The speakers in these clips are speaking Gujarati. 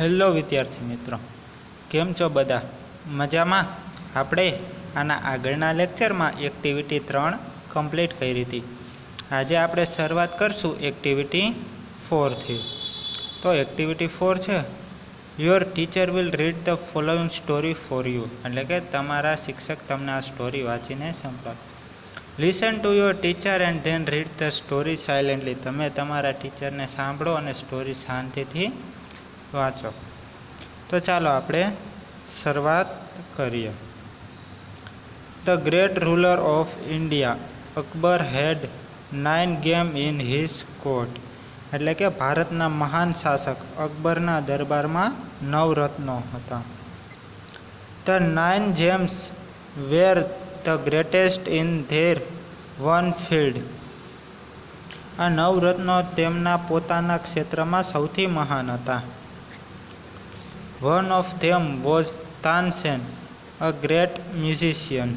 હેલો વિદ્યાર્થી મિત્રો, કેમ છો બધા? મજામાં? આપણે આના આગળના લેક્ચરમાં એક્ટિવિટી 3 કમ્પ્લીટ કરી હતી. આજે આપણે શરૂઆત કરશું એક્ટિવિટી 4થી. તો એક્ટિવિટી 4 છે, your teacher will read the following story for you. એટલે કે તમારા શિક્ષક તમને આ સ્ટોરી વાંચીને સંભળાવે. Listen to your teacher and then read the story silently. તમે તમારા ટીચરને સાંભળો અને સ્ટોરી શાંતિથી વાંચો. તો ચાલો આપણે શરૂઆત કરીએ. The great ruler of India Akbar had 9 gem in his court. એટલે કે ભારતના મહાન શાસક અકબરના દરબારમાં 9 રત્નો હતા. The 9 gems were the greatest in their own field. આ 9 રત્નો તેમના પોતાના ક્ષેત્રમાં સૌથી મહાન હતા. One of them was Tansen, a great musician.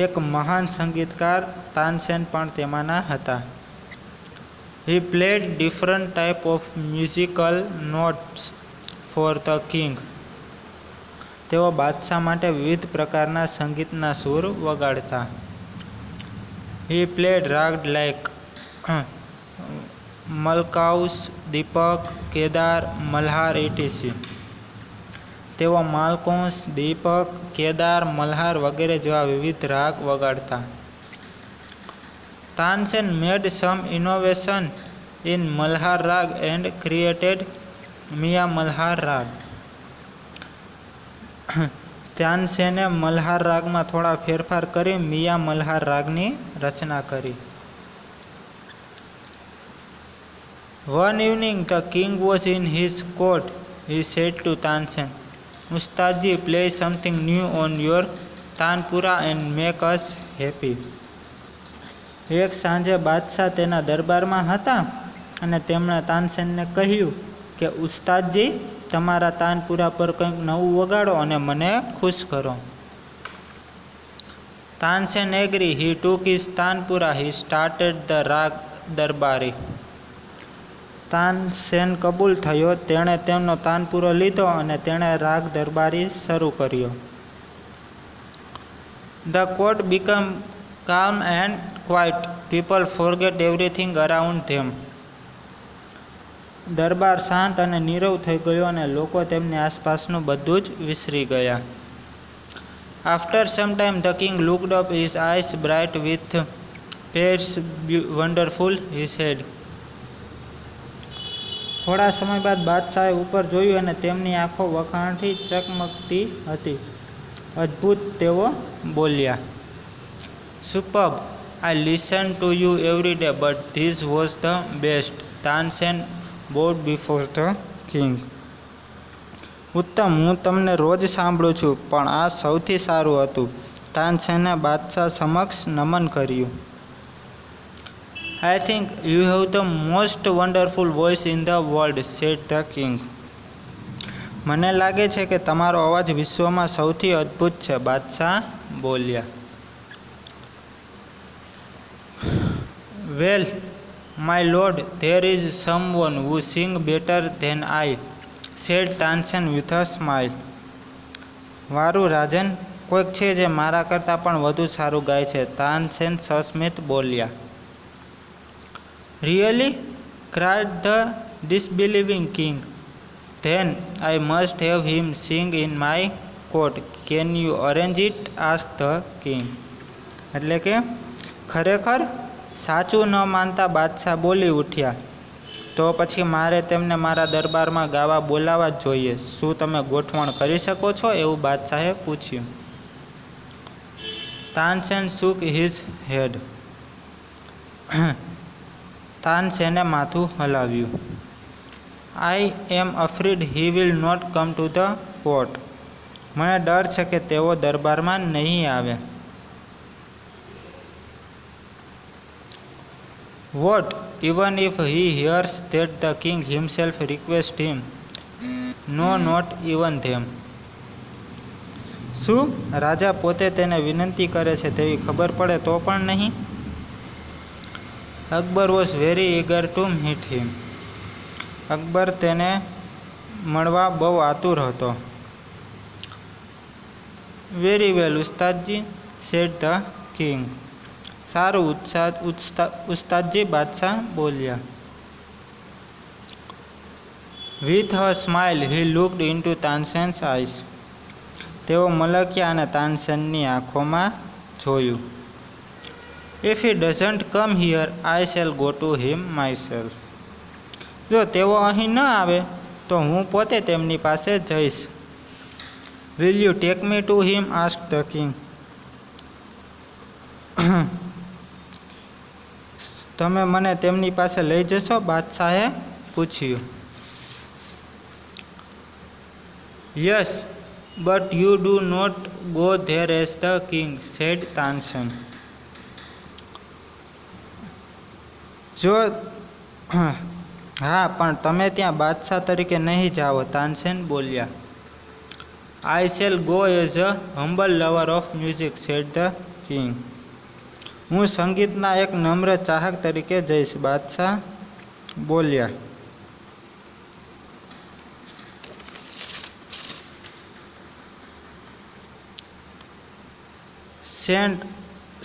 એક મહાન સંગીતકાર તાનસેન પણ તેમાંના હતા. He played different type of musical notes for the king. તેઓ બાદશાહ માટે વિવિધ પ્રકારના સંગીતના સૂર વગાડતા. He played rag like મલકાઉસ, Deepak, Kedar, Malhar etc. તેઓ માલકૌંસ, દીપક, કેદાર, મલ્હાર વગેરે જેવા વિવિધ રાગ વગાડતા. તાનસેન મેડ સમ ઇનોવેશન ઇન મલ્હાર રાગ એન્ડ ક્રિએટેડ મિયા મલ્હાર રાગ. તાનસેને મલ્હાર રાગમાં થોડા ફેરફાર કરી મિયા મલ્હાર રાગની રચના કરી. One evening the king was in his court. He said to Tansen, Ustadji, play something new on your tanpura and make us happy. એક સાંજે બાદશાહ તેના દરબારમાં હતા અને તેમણે તાનસેનને કહ્યું કે ઉસ્તાદજી, તમારા તાનપુરા પર કંઈક નવું વગાડો અને મને ખુશ કરો. Tansen agree. He took his tanpura. He started the રાગ દરબારી. તાનસેન કબૂલ થયો. તેણે તેમનો તાનપુરો લીધો અને તેણે રાગ દરબારી શરૂ કર્યો. The court became calm and quiet. People forget everything around them. દરબાર શાંત અને નીરવ થઈ ગયો અને લોકો તેમની આસપાસનું બધું જ વિસરી ગયા. After some time the king looked up, his eyes bright with pears wonderful, he said. થોડા સમય બાદ બાદશાહે ઉપર જોયું અને તેમની આંખો વખાણથી ચકમકતી હતી. અદ્ભુત, તેઓ બોલ્યા. Superb, I listen to you every day, but this was the best. Tansen bowed before the king. ઉત્તમ, હું તમને રોજ સાંભળું છું, પણ આ સૌથી સારું હતું. તાનસેને બાદશાહ સમક્ષ નમન કર્યું. I think you have the most wonderful voice in the world, said the king. મને લાગે છે કે તમારો અવાજ વિશ્વમાં સૌથી અદ્ભુત છે, બાદશાહ બોલ્યા. Well, my lord, there is someone who sings better than I, said Tansen with a smile. વારું રાજન, કોઈક છે જે મારા કરતાં પણ વધુ સારું ગાય છે, તાનસેન સસ્મિત બોલ્યા. Really? cried the disbelieving king. Then I must have him sing in my court. Can you arrange it? asked the king. એટલે કે ખરેખર? સાચું ન માનતા બાદશાહ બોલી ઉઠ્યા. તો પછી મારે તેમને મારા દરબારમાં ગાવા બોલાવવા જ જોઈએ. શું તમે ગોઠવણ કરી શકો છો? એવું બાદશાહે પૂછ્યું. Tansen shook his head. તાનસેને માથું હલાવ્યું. I am afraid he will not come to the court. મને ડર છે કે તેઓ દરબારમાં નહીં આવે. What? Even if he hears that the king himself requests him? No, not even them. શું? રાજા પોતે તેને વિનંતી કરે છે તેવી ખબર પડે તો પણ નહીં? Akbar was very eager to meet him. Akbar તેને મળવા બહુ આતુર હતો. Very well Ustadji, said the king. સારું ઉસ્તાદજી, બાદશાહ બોલ્યા. With a smile he looked into Tansen's eyes. તેઓ મલક્યા અને તાનસેનની આંખોમાં જોયું. If he doesn't come here I shall go to him myself. જો તેઓ અહીં ન આવે તો હું પોતે તેમની પાસે જઈશ. Will you take me to him ask the king. તમે મને તેમની પાસે લઈ જશો? બાદશાહે પૂછ્યું. Yes, but you do not go there as the king, said Tansen. જો હા, પણ તમે ત્યાં બાદશાહ તરીકે નહીં જાઓ, તાનસેન બોલ્યા. I shall go as a humble lover of music, said the king. હું સંગીતના એક નમ્ર ચાહક તરીકે જઈશ, બાદશાહ બોલ્યા.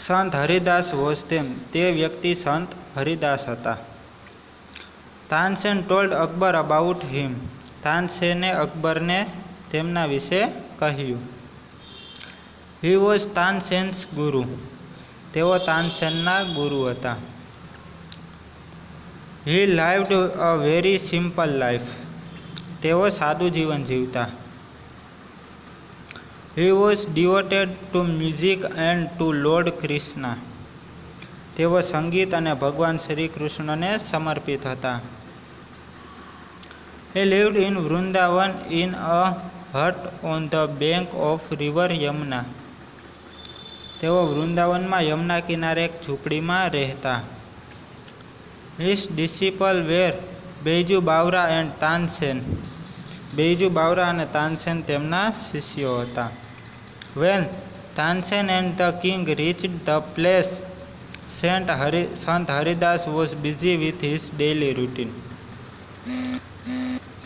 સંત હરિદાસ વોઝ ધેમ. તે વ્યક્તિ સંત હરિદાસ હતા. તાનસેન ટોલ્ડ અકબર અબાઉટ હિમ. તાનસેને અકબરને તેમના વિશે કહ્યું. હી વોઝ તાનસેન્સ ગુરુ. તેઓ તાનસેનના ગુરુ હતા. He lived a very simple life. તેઓ સાદું જીવન જીવતા. He was devoted to music and to Lord Krishna. તેઓ સંગીત અને ભગવાન શ્રી કૃષ્ણને સમર્પિત હતા. He lived in Vrindavan in a hut on the bank of river Yamuna. તેઓ વૃંદાવનમાં યમુના કિનારે એક ઝૂંપડીમાં રહેતા. His disciple were Baiju Bawra and Tansen. Baiju Bawra અને તાનસેન તેમના શિષ્યો હતા. When Tansen and the king reached the place, સંત Haridas was busy with his daily routine.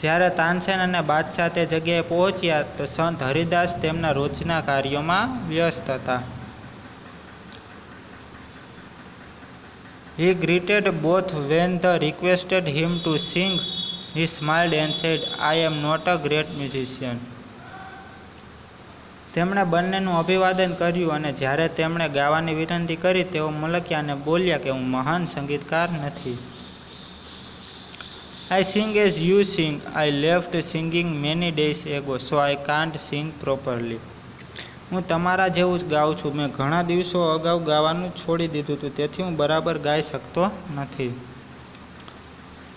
જ્યારે તાનસેન અને બાદશાહ તે જગ્યાએ પહોંચ્યા તો સંત હરિદાસ તેમના રોજના કાર્યોમાં વ્યસ્ત હતા. He greeted both when they requested him to sing. He smiled and said, I am not a great musician. તેમણે બંનેનું અભિવાદન કર્યું અને જ્યારે તેમણે ગાવાની વિનંતી કરી તેઓ મલક્યા અને બોલ્યા કે હું મહાન સંગીતકાર નથી. I sing as you sing. I left singing many days ago, so I can't sing properly. હું તમારા જેવું જ ગાઉં છું. મેં ઘણા દિવસો અગાઉ ગાવાનું છોડી દીધું હતું, તેથી હું બરાબર ગાઈ શકતો નથી.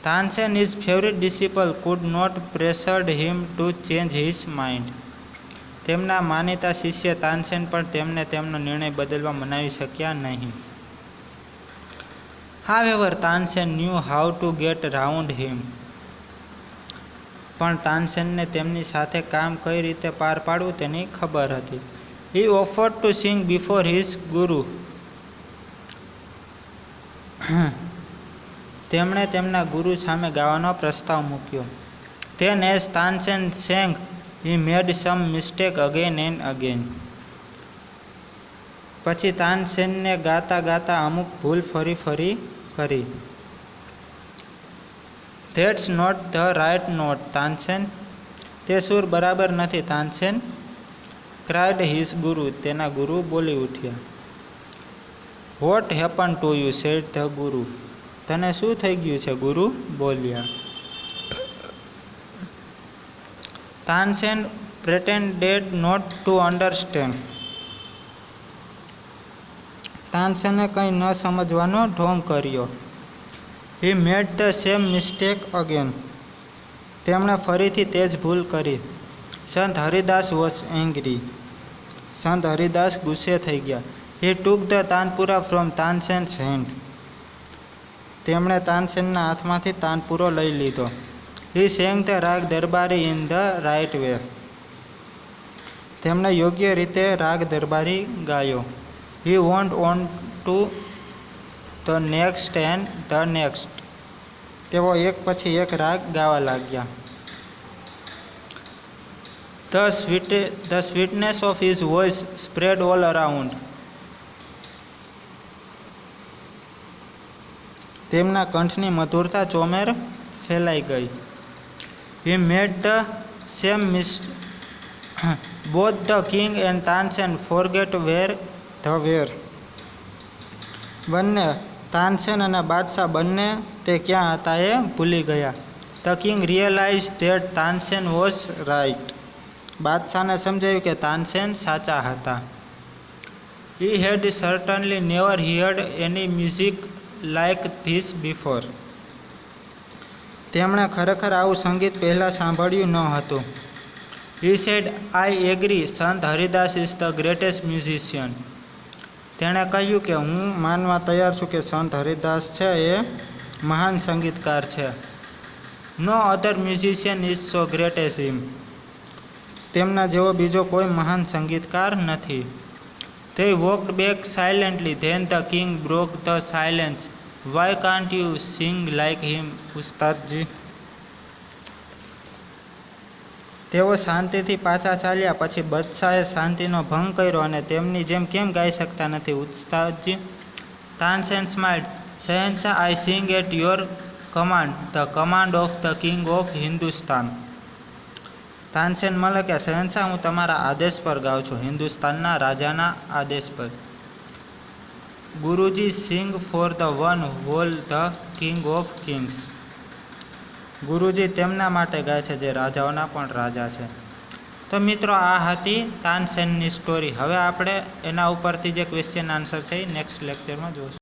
Tansen his favorite disciple could not pressured him to change his mind. તેમના માનીતા શિષ્ય તાનસેન પણ તેમને તેમનો નિર્ણય બદલવા મનાવી શક્યા નહીં. However, Tansen knew how to get round him. પણ તાનસેનને તેમની સાથે કામ કઈ રીતે પાર પાડવું તેની ખબર હતી. He offered to sing before his guru. તેમણે તેમના ગુરુ સામે ગાવાનો પ્રસ્તાવ મૂક્યો. Then as Tansen sang, he made some mistake again and again. પછી તાનસેનને ગાતા ગાતા અમુક ભૂલ ફરી કરી. That's not the right note, Tansen. તે સુર બરાબર નથી, તાનસેન. cried his guru. તેના ગુરુ બોલી ઉઠ્યા. What happened to you, said the guru. તને શું થઈ ગયું છે, ગુરુ બોલ્યા. Tansen pretended not to understand. તાનસેને કંઈ ન સમજવાનો ઢોંગ કર્યો. He made the same mistake again. તેમણે ફરીથી તે જ ભૂલ કરી. સંત હરિદાસ was angry. સંત હરિદાસ ગુસ્સે થઈ ગયા. He took the tanpura from Tansen's hand. તેમણે તાનસેનના હાથમાંથી તાનપુરો લઈ લીધો. He sang the રાગ દરબારી in the right way. તેમણે યોગ્ય રીતે રાગ દરબારી ગાયો. He went on to the next and the next. તેઓ એક પછી એક રાગ ગાવા લાગ્યા. The sweetness of his voice spread all around. તેમના કંઠની મધુરતા ચોમેર ફેલાઈ ગઈ. He made the same both the king and Tansen forget where they were. બંને તાનસેન અને બાદશાહ બંને તે ક્યાં હતા એ ભૂલી ગયા. The king realized that Tansen was right. બાદશાહને સમજાયું કે તાનસેન સાચા હતા. He had certainly never heard any music like this before. તેમણે ખરેખર આવું સંગીત પહેલાં સાંભળ્યું ન હતું. He said, I agree, Sant Haridas is the greatest musician. તેણે કહ્યું કે હું માનવા તૈયાર છું કે સંત હરિદાસ છે એ મહાન સંગીતકાર છે. No other musician is so great as him. તેમના જેવો બીજો કોઈ મહાન સંગીતકાર નથી. They walked back silently. Then the king broke the silence. Why can't you sing like him, ઉસ્તાદજી? તેઓ શાંતિથી પાછા ચાલ્યા. પછી બાદશાહે શાંતિનો ભંગ કર્યો અને તેમની જેમ કેમ ગાઈ શકતા નથી, ઉસ્તાદજી? Tansen smiled. શહેનશાહ, I sing at your command, the command of the king of Hindustan. Tansen મલકે, શહેનશાહ, હું તમારા આદેશ પર ગાઉં છું, હિન્દુસ્તાનના રાજાના આદેશ પર. Guruji sing for the one whole the king of kings. Guruji તેમના માટે ગાય છે જે રાજાઓના પણ રાજા છે. તો મિત્રો, આ હતી તાનસેનની સ્ટોરી. હવે આપણે એના ઉપરથી જે ક્વેશ્ચન આન્સર છે એ નેક્સ્ટ લેક્ચરમાં જોઈશું.